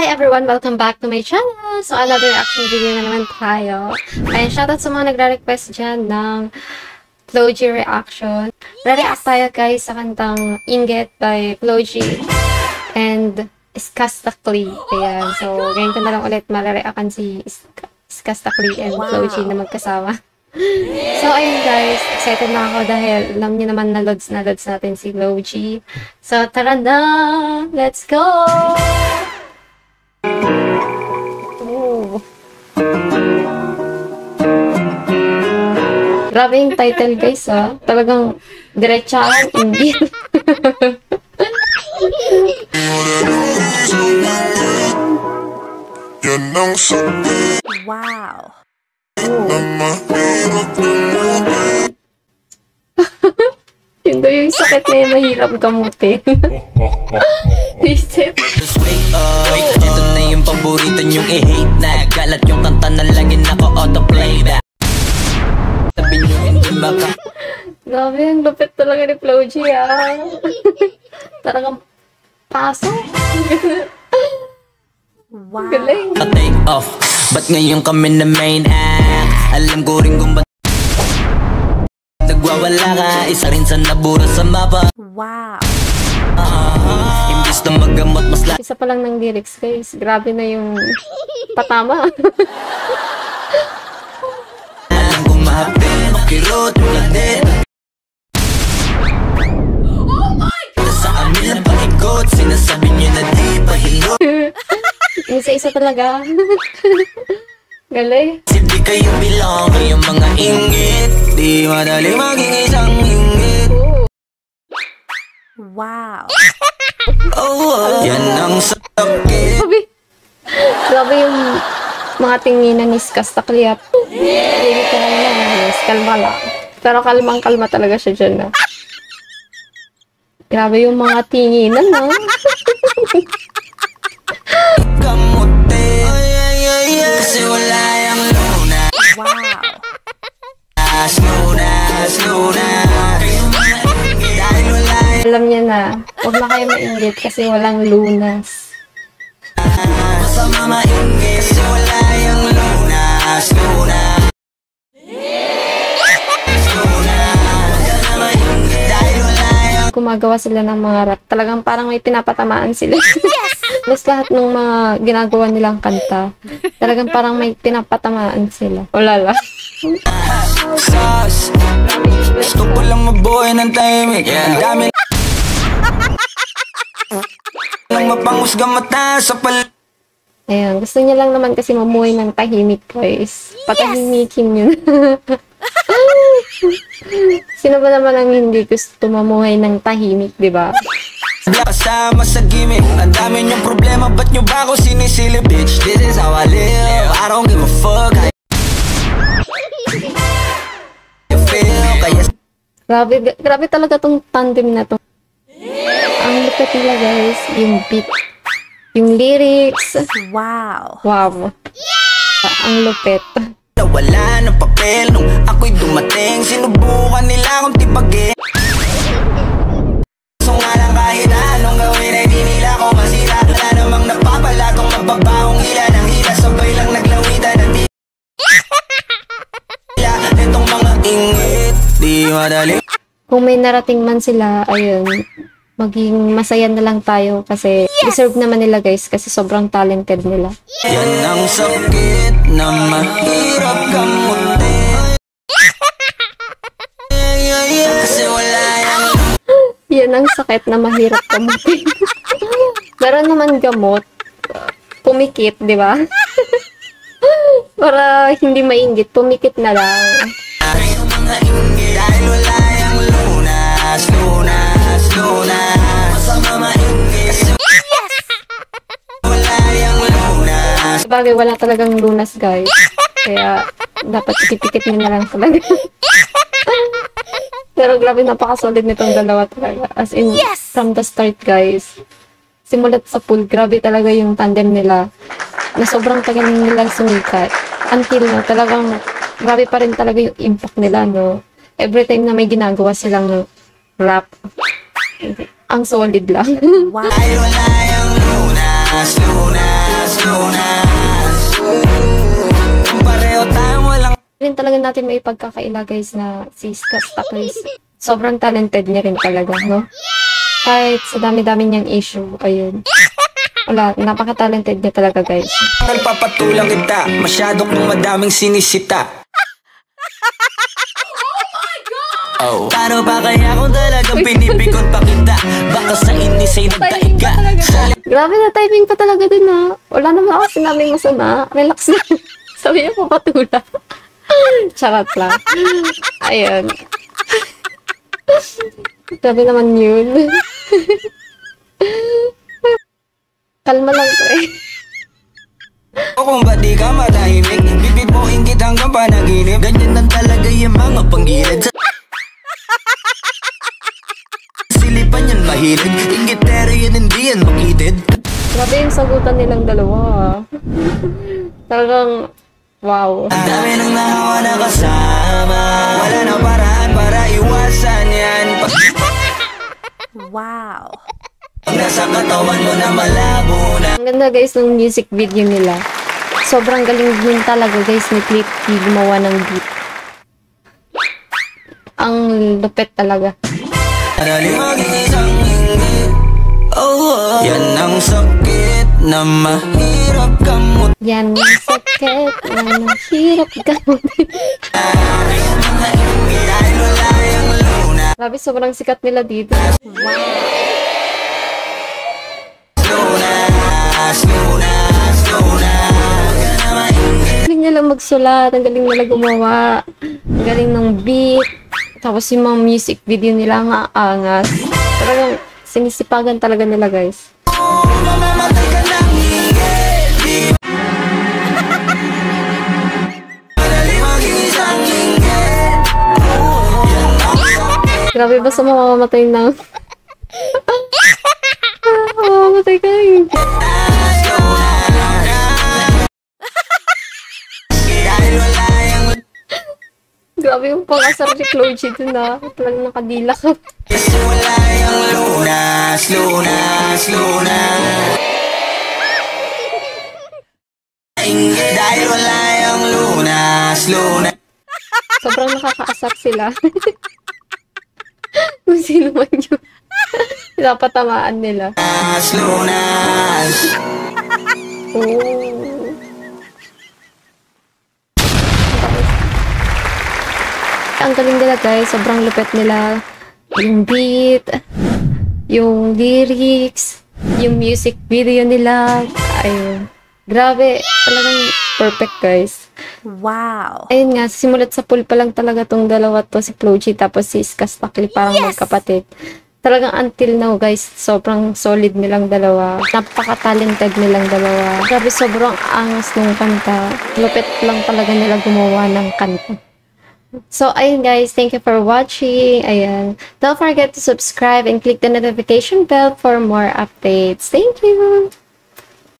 Hi everyone! Welcome back to my channel! So, another reaction video na naman tayo. Ayan, shoutout sa mga nagre-request dyan ng Floji reaction. Re-react tayo guys sa kantang Inggit by Floji and Iskastakli. Ayan, so ngayon ko na lang ulit mare-reactan si Iskastakli and Floji na magkasama. So, ayun guys, excited na ako dahil alam niyo naman na loads natin si Floji. So, tara na! Let's go! Oh. Grabe yung title guys ha. Talagang diretsahan, inggit. Wow. Yun daw yung sakit na yung mahirap gamutin. Isip. Ito na yung paborito nyong i-hate na galat yung kanta na lagi naka-autoplay back. Sabi nyo hindi maka. Grabe, ang lupit talaga ni Floji ah. Talagang paso. Wow. Galing. Take off, ba't ngayon kami na main act? Alam ko rin kung ba't nagwawala ka, isa rin sa nabura sa mapa. Wow. Imbis na magamot mas lahat. Isa pa lang ng lyrics guys. Grabe na yung patama. Alam kong mahapin, makirot, uladit. Sa amin na paikot, sinasabi niyo na di pa hilo. Isa-isa talaga. Galing. Hindi kayo bilang, kayong mga inggit. Di madali maging isang inggit. Wow. Oh, yan ang sakit. Grabe yung mga tinginan ni Iskastakli at baby ka lang, kalma lang. Pero kalmang-kalma talaga siya dyan na. Grabe yung mga tinginan no? Kamuti, kasi wala yung luna. Wow. Luna. Dahil wala yung Alam niya na, huwag na kayo mainggit kasi walang lunas. masama mainggit. Kasi wala yung luna. Dahil wala yung Gumagawa sila ng mga rap. Talagang parang may pinapatamaan sila. Mas lahat ng mga ginagawa nilang kanta. Talagang parang may pinapatamaan sila. Wala lang. sauce. Gusto ko lang mabuhay ng tahimik. Ang dami lang mapanghusga mata sa Ayan, gusto niya lang naman kasi mamuhay ng tahimik, guys. Patahimikin yun. Sino ba naman ang hindi gusto mamuhay ng tahimik, di ba? kasama sa gimmick. Ang dami niyong problema, ba't niyo ba ako sinisilip? Bitch, this is how I live. I don't give a fuck. I feel kaya Grabe talaga tong tandem na to. Ang lupit nila, guys. Yung beat. Yung lyrics. Wow. Wow. Ang lupit. nawala ng papel nung ako'y dumating. Sinubukan nila akong tipagin. So nga lang kahit anong gawin ay di nila ko masira. Wala namang napapala kung mababahong hila ng hila. Sabay lang naglawitan ng di itong mga inggit. Di madali. Kung may narating man sila, ayun, maging masaya na lang tayo kasi deserve naman nila guys kasi sobrang talented nila. Yan ang sakit na mahirap gamutin. Kasi wala yung Yan ang sakit na mahirap gamutin. Meron naman gamot, pumikit, di ba? Para hindi mainggit, pumikit na lang. mga inggit. Dahil wala yung lunas. Masama mainggit. Kasi wala yung lunas. Sabagay, wala talagang lunas guys. Kaya dapat ipipikit nyo na lang talaga. Pero grabe, napakasolid nitong dalawa talaga. As in, from the start guys. Simulat sa pool, grabe talaga yung tandem nila. Na sobrang tagal nilang sumikat. Until na talagang grabe pa rin talaga yung impact nila, no? Every time na may ginagawa silang rap, ang solid lang. Wow. Dahil wala yung lunas. talaga natin may pagkakaila guys na si Skasta guys. Sobrang talented niya rin talaga, no? Kahit sa dami-dami niyang issue, ayun. Wala, napaka-talented niya talaga guys. Nagpapatulang kita, masyado kong madaming sinisita. Oh. Paano ba kaya kung talagang pinipikon pa kita? Baka sa inis ay nagtaiga. Grabe na timing pa talaga dun ha. Wala naman ako sinabing masama. Relax na. Sabi niya papatula. Charot lang. Ayun. Grabe naman yun. Kalma lang pre. O kung ba't di ka matahimik, bibig mo inggit hanggang panaginip. Ganyan lang talaga yung mga panggilid. Silipan yan mahilig, inggitero yan hindi yan makitid. Grabe yung sagutan nilang dalawa ha. Talagang wow. Ang dami nang nahawa na kasama, wala na paraan para iwasan yan. Wow. Pag nasa katawan mo na malabo na. Ang ganda guys ng music video nila. Sobrang galing din talaga guys ni Clip T gumawa ng beat. Ang lupet talaga. Dali mag-isang inggit. Oh, yan ang sakit na mahirap kamot. Yan ang sakit na mahirap gamutin. Dahil wala yung luna. Grabe, sobrang sikat nila dito. Galing nila magsulat, ang galing nila gumawa, ang galing ng beat, tapos yung mga music video nila nga angas. Talagang sinisipagan talaga nila guys. Mamamatay ka ng inggit. Dali mag-isang inggit. Grabe ba sa mamamatay ng... mamamatay ka ng inggit. Dahil wala yung Grabe yung pang-asar ni Chloe dun na. Talagang nakadila ka. kasi wala yung lunas, lunas, lunas. Inggit dahil wala yung lunas, lunas. Sobrang nakakaasar sila. Kung sino man yun. Pinapatamaan nila. Lunas. Oh. Ang galing nila guys, sobrang lupet nila. Yung beat, yung lyrics, yung music video nila. Ayun. Grabe, talagang perfect guys. Wow. Ayun nga, simulat sa pool pa lang talaga tong dalawa to, si Chloe tapos si Skastakli, parang magkapatid. Talagang until now guys, sobrang solid nilang dalawa. Napaka-talented nilang dalawa. Grabe, sobrang angas ng kanta. Lupit lang talaga nila gumawa ng kanta. So, ayun guys, thank you for watching. Ayan. Don't forget to subscribe and click the notification bell for more updates. Thank you!